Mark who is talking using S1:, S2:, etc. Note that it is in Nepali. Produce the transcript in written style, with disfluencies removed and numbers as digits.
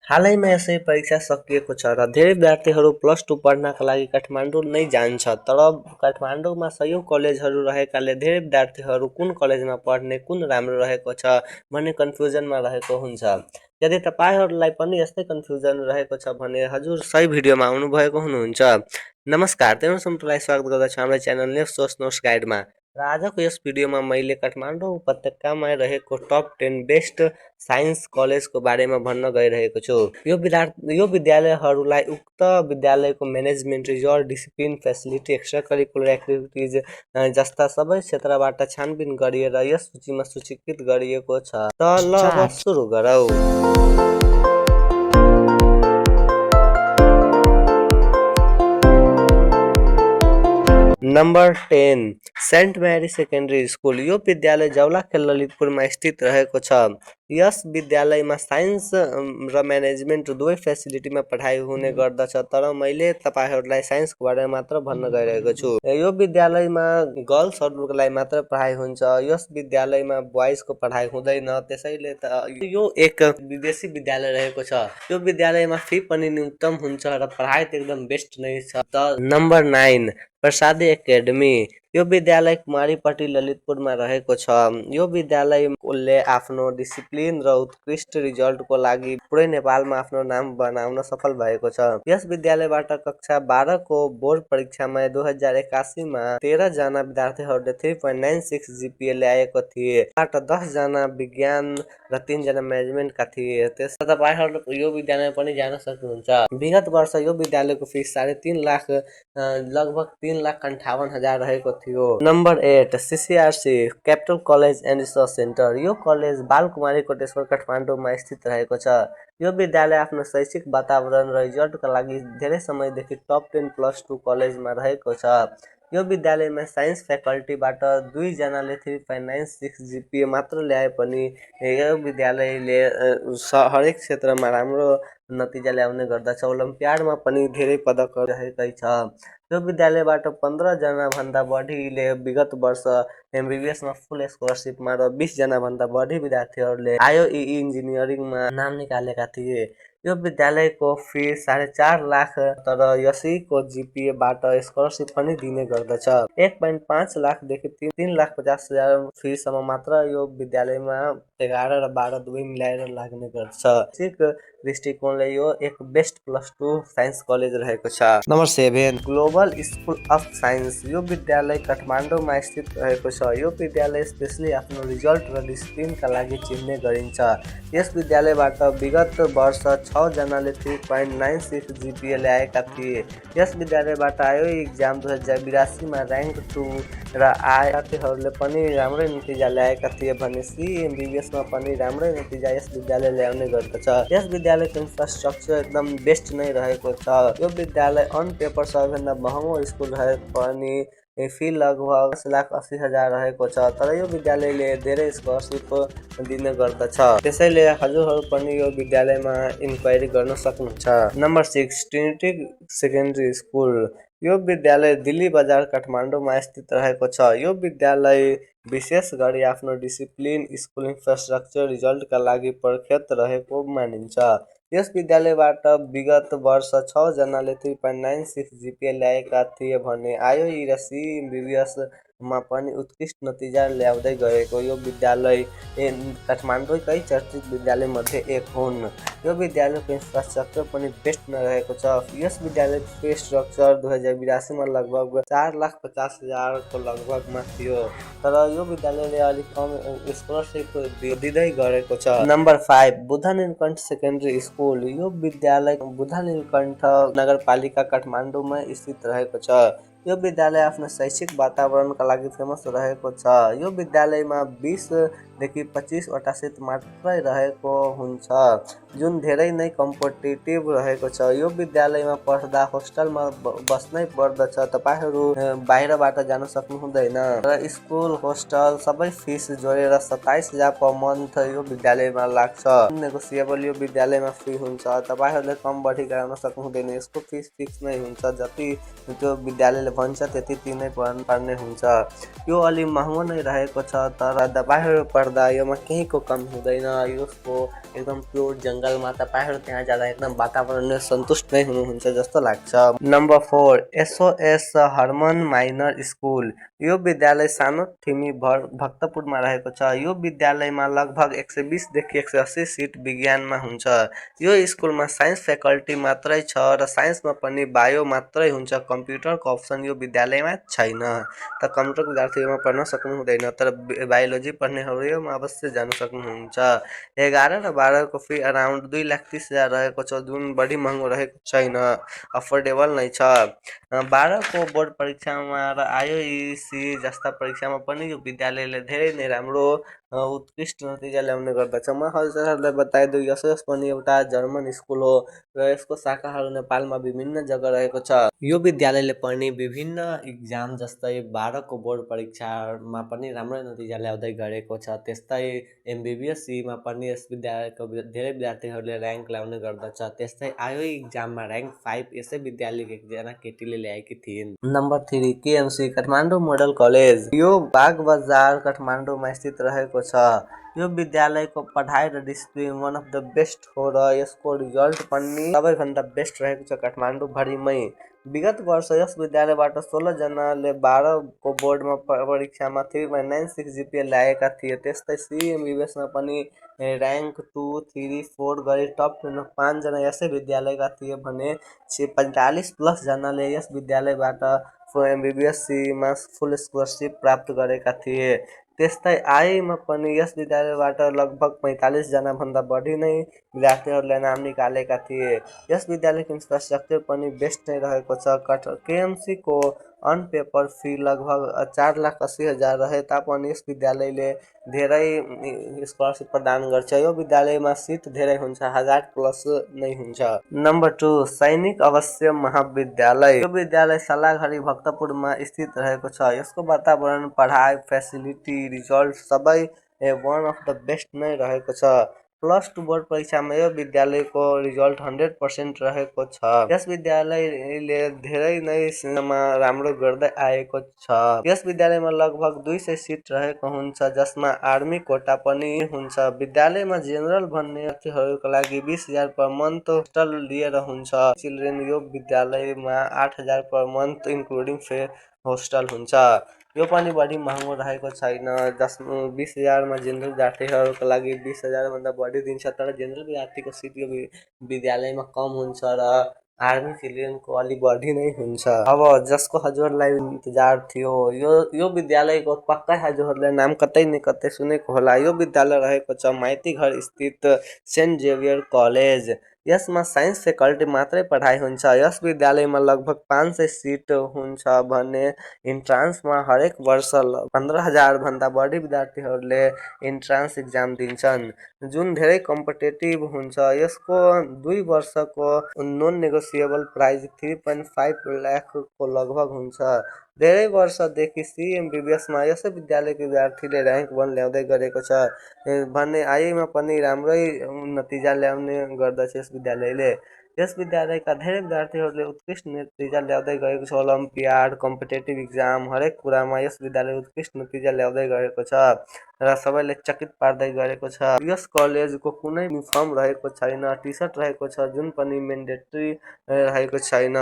S1: हालैमा यसै परीक्षा सकिएको छ र धेरै विद्यार्थीहरू प्लस टू पढ्नका लागि काठमाडौँ नै जान्छ। तर काठमाडौँमा सयौं कलेजहरू रहेकाले धेरै विद्यार्थीहरू कुन कलेजमा पढ्ने, कुन राम्रो रहेको छ भन्ने कन्फ्युजनमा रहेको हुन्छ। यदि तपाईँहरूलाई पनि यस्तै कन्फ्युजन रहेको छ भने हजुर सही भिडियोमा आउनुभएको हुनुहुन्छ। नमस्कार, तेरो सम्पूर्णलाई स्वागत गर्दछु हाम्रो च्यानल नेप्स सोच नोट्स गाइडमा। र आजको यस भिडियोमा मैले काठमाडौँ उपत्यकामा रहेको टप 10 बेस्ट साइन्स कलेजको बारेमा भन्न गइरहेको छु। यो विद्यालयहरूलाई उक्त विद्यालयको management, result, discipline, facility, extra curricular activities जस्ता सबै क्षेत्रबाट छानबिन गरिएर यस सूचीमा सूचीकृत गरिएको छ। त ल अब सुरु गरौँ। नम्बर 10 सेन्ट मेरी सेकेन्डरी स्कुल। यो विद्यालय जौलाखेल ललितपुरमा स्थित रहेको छ। यस विद्यालयमा साइन्स र म्यानेजमेन्ट दुवै फेसिलिटीमा पढाइ हुने गर्दछ, तर मैले तपाईँहरूलाई साइन्सको बारेमा मात्र भन्न गइरहेको छु। यो विद्यालयमा गर्ल्सहरूलाई मात्र पढाइ हुन्छ। यस विद्यालयमा बोइजको पढाइ हुँदैन, त्यसैले यो एक विदेशी विद्यालय रहेको छ। यो विद्यालयमा फी पनि न्यूनतम हुन्छ र पढाइ त एकदम बेस्ट नै छ। त नम्बर 9 प्रसादी एकाडेमी। यो विद्यालय कुमारीपट्टी ललितपुरमा रहेको छ। यो विद्यालयले आफ्नो डिसिप्लिन र उत्कृष्ट रिजल्टको लागि पुरै नेपालमा आफ्नो नाम बनाउन सफल भएको छ। यस विद्यालयबाट कक्षा 12 को बोर्ड परीक्षामा 2081 मा 13 जना विद्यार्थीहरूले 3.96 GPA ल्याएको थिए। बाट 10 जना विज्ञान र 3 जना म्यानेजमेन्टका थिए। त्यसमा तपाईहरु यो विद्यालयमा पनि जान सक्नुहुन्छ। विगत वर्ष यो विद्यालयको फीस 3.5 लाख लगभग 3,58,000 रहेको थियो। Number 8 CCRC capital college and research centre. यो कलेज बालकुमारी कोटेश्वर काठमाडौँमा स्थित रहेको छ। यो विद्यालय आफ्नो शैक्षिक वातावरण र रिजल्टका लागि धेरै समयदेखि टप 10 प्लस 2 कलेजमा रहेको छ। यो विद्यालयमा साइन्स फ्याकल्टीबाट 2 जनाले 3.96 GPA मात्र ल्याए पनि यो विद्यालयले हरेक क्षेत्रमा राम्रो नतिजा ल्याउने गर्दछ। ओलम्पियाडमा पनि धेरै पदक रहेकै छ। यो विद्यालयबाट 15 जना भन्दा बढीले विगत वर्ष MBBS मा फुल स्कलरसिपमा र 20 जना भन्दा बढी विद्यार्थीहरूले IOE इन्जिनियरिङमा नाम निकालेका थिए। यो विद्यालयको फीस 4.5 लाख, तर यसैको GPA-बाट स्कलरसिप पनि दिने गर्दछ। 1.5 लाखदेखि 3,50,000 फीसम्म मात्र यो विद्यालयमा 11 र 12 दुवै मिलाएर लाग्ने गर्छ। शैक्षिक दृष्टिकोणले यो एक बेस्ट प्लस 2 साइन्स कलेज रहेको छ। Number 7 global school of science. यो विद्यालय काठमाडौँमा स्थित रहेको छ। यो विद्यालय स्पेशली आफ्नो रिजल्ट र डिसिप्लिनका लागि चिन्ने गरिन्छ। यस विद्यालयबाट विगत वर्ष 6 जनाले 3.96 GPA ल्याएका थिए। यस विद्यालयबाट IOE एक्जाम 2082 मा र्याङ्क 2 र विद्यार्थीहरूले पनि राम्रै नतिजा ल्याएका थिए भने MBBS मा पनि राम्रै नतिजा यस विद्यालय ल्याउने गर्दछ। यस विद्यालयको इन्फ्रास्ट्रक्चर एकदम बेस्ट नै रहेको छ। यो विद्यालय अन पेपर सबैभन्दा महँगो स्कुल रहे पनि फी लगभग 10,80,000 रहेको छ, तर यो विद्यालयले धेरै स्कलरसिप दिने गर्दछ। त्यसैले हजुरहरू पनि यो विद्यालयमा इन्क्वायरी गर्न सक्नुहुन्छ। Number 6 Trinity secondary school. यो विद्यालय दिल्ली बजार काठमाडौँमा स्थित रहेको छ। यो विद्यालय विशेष गरी आफ्नो डिसिप्लिन, स्कुल इन्फ्रास्ट्रक्चर, रिजल्टका लागि प्रख्यात रहेको मानिन्छ। यस विद्यालयबाट विगत वर्ष 6 जनाले 3.96 GPA ल्याएका थिए भने IOE र MBBS मा पनि उत्कृष्ट नतिजा ल्याउँदै गएको यो विद्यालय काठमाडौँकै चर्चित विद्यालय मध्ये एक हुन्। यो विद्यालयको इन्फ्रास्ट्रक्चर पनि बेस्ट नै रहेको छ। यस विद्यालयको फी स्ट्रक्चर 2082 मा लगभग 4,50,000 को लगभगमा थियो, तर यो विद्यालयले अलिक कम स्कलरसिप दिँदै गरेको छ। Number 5 Buddha Neelkanth secondary school. यो विद्यालय बुद्ध नीलकण्ठ नगरपालिका काठमाडौँमा स्थित रहेको छ। यो विद्यालय आफ्नो शैक्षिक वातावरणका लागि फेमस रहेको छ। यो विद्यालयमा 20 देखि 25 वटा सिट मात्रै रहेको हुन्छ, जुन धेरै नै कम्पिटिटिभ रहेको छ। यो विद्यालयमा पढ्दा होस्टलमा बस्नै पर्दछ। तपाईहरु बाहिरबाट जान सक्नु हुँदैन र स्कुल होस्टल सबै फिस जोडेर 27,000 पर मन्थ यो विद्यालयमा लाग्छ। नेगोसिएबल यो विद्यालयमा फी हुन्छ। तपाईहरुले कम बढी गराउन सक्नु हुँदैन। यसको फीस फिक्स नै हुन्छ। जति त्यो विद्यालयले भन्छ त्यति तिर्नै पर्ने हुन्छ। यो अलि महँगो नै रहेको छ, तर तपाईहरु गर्दा योमा केहीको कमी हुँदैन। यसको एकदम प्योर जङ्गलमा तपाईँहरू त्यहाँ जाँदा एकदम वातावरणले सन्तुष्ट नै हुनुहुन्छ जस्तो लाग्छ। नम्बर 4 एसओएस हर्मन माइनर स्कुल। यो विद्यालय सानो ठिमी भक्तपुरमा रहेको छ। यो विद्यालयमा लगभग 120 देखि 180 सिट विज्ञानमा हुन्छ। यो स्कुलमा साइन्स फ्याकल्टी मात्रै छ र साइन्समा पनि बायो मात्रै हुन्छ। कम्प्युटरको अप्सन यो विद्यालयमा छैन, त कम्प्युटर विद्यार्थी योमा पढ्न सक्नु हुँदैन, तर बायोलोजी पढ्नेहरू योमा अवश्य जान सक्नुहुन्छ। 11 र 12को फी अराउन्ड 2,30,000 रहेको छ, जुन बढी महँगो रहेको छैन, अफोर्डेबल नै छ। 12को बोर्ड परीक्षामा र आइओइसी जस्ता परीक्षामा पनि यो विद्यालयले धेरै नै राम्रो उत्कृष्ट नतिजा ल्याउने गर्दछ। म हजुरहरूलाई बताइदिउँ, एसओएस पनि एउटा जर्मन स्कुल हो र यसको शाखाहरू नेपालमा विभिन्न जग्गा रहेको छ। यो विद्यालयले पनि विभिन्न इक्जाम जस्तै 12को बोर्ड परीक्षामा पनि राम्रो नतिजा ल्याउँदै गरेको छ। त्यस्तै एमबिबिएससीमा पनि यस विद्यालयको धेरै विद्यार्थीहरूले र्याङ्क ल्याउने गर्दछ। त्यस्तै आइओई इक्जाममा र्याङ्क 5 यसै विद्यालयको एकजना केटीले ल्याएकी थिइन्। Number 3 KMC Kathmandu model college. यो बाग बजार काठमाडौँमा स्थित रहेको छ। यो विद्यालयको पढाइ र discipline one of the best हो र यसको रिजल्ट पनि सबैभन्दा बेस्ट रहेको छ काठमाडौँ भरिमै। विगत वर्ष यस विद्यालयबाट 16 जनाले 12को बोर्डमा परीक्षामा 3.96 जिपिए ल्याएका थिए। त्यस्तै सिएमबिबिएसमा पनि र्याङ्क 2, 3, 4 गरी टप 10 5 जना यसै विद्यालयका थिए भने 45+ जनाले यस विद्यालयबाट एमबिबिएससीमा फुल स्कलरसिप प्राप्त गरेका थिए। त्यस्तै आइमा पनि यस विद्यालयबाट लगभग 45 जनाभन्दा बढी नै विद्यार्थीहरूले नाम निकालेका थिए। यस विद्यालयको इन्फ्रास्ट्रक्चर पनि बेस्ट नै रहेको छ। केएमसीको अन पेपर फी लगभग 4,80,000 रहे तापनि यस विद्यालयले धेरै स्कलरसिप प्रदान गर्छ। यो विद्यालयमा सिट धेरै हुन्छ, 1000+ नै हुन्छ। नम्बर 2 सैनिक अवश्य महाविद्यालय। यो विद्यालय सल्लाघरी भक्तपुरमा स्थित रहेको छ। यसको वातावरण, पढाइ, फेसिलिटी, रिजल्ट सबै वान अफ द बेस्ट नै रहेको छ। +2 बोर्ड परीक्षामा यो विद्यालयको रिजल्ट 100% रहेको छ। यस विद्यालयले धेरै नै सिनेमा राम्रो गर्दै आएको छ। यस विद्यालयमा लगभग 200 सिट रहेको हुन्छ, जसमा आर्मी कोटा पनि हुन्छ। विद्यालयमा जेनरल भन्ने विद्यार्थीहरूको लागि 20,000 पर मन्थ होस्टल लिएर हुन्छ। चिल्ड्रेन यो विद्यालयमा 8,000 पर मन्थ इन्क्लुडिङ होस्टल हुन्छ। यो पनि बढी महँगो रहेको छैन। 20,000मा जेनरल विद्यार्थीहरूको लागि 20,000 भन्दा बढी दिन्छ, तर जेनरल विद्यार्थीको सिट यो विद्यालयमा कम हुन्छ र आर्मी चिल्ड्रेनको अलि बढी नै हुन्छ। अब जसको हजुरलाई इन्तजार थियो, यो विद्यालयको पक्कै हजुरहरूले नाम कतै न कतै सुनेको होला। यो विद्यालय रहेको छ माइतीघर स्थित सेन्ट जेभियर कलेज। यसमा साइन्स फ्याकल्टी मात्रै पढाइ हुन्छ। यस विद्यालयमा लगभग 500 सिट हुन्छ भने इन्ट्रान्समा हरेक वर्ष 15,000 भन्दा बढी विद्यार्थीहरूले इन्ट्रान्स इक्जाम दिन्छन्, जुन धेरै कम्पिटेटिभ हुन्छ। यसको 2 वर्षको नन नेगोसिएबल प्राइज 3.5 लाखको लगभग हुन्छ। धेरै वर्षदेखि सिएमबिबिएसमा यसै विद्यालयको विद्यार्थीले र्याङ्क 1 ल्याउँदै गरेको छ भने आइमा पनि राम्रै नतिजा ल्याउने गर्दछ यस विद्यालयले। यस विद्यालयका धेरै विद्यार्थीहरूले उत्कृष्ट नतिजा ल्याउँदै गएको छ। ओलम्पियाड, कम्पिटेटिभ इक्जाम हरेक कुरामा यस विद्यालय उत्कृष्ट नतिजा ल्याउँदै गएको छ र सबैले चकित पार्दै गरेको छ। यस कलेजको कुनै युनिफर्म रहेको छैन, टी सर्ट रहेको छ जुन पनि मेन्डेटरी रहेको छैन।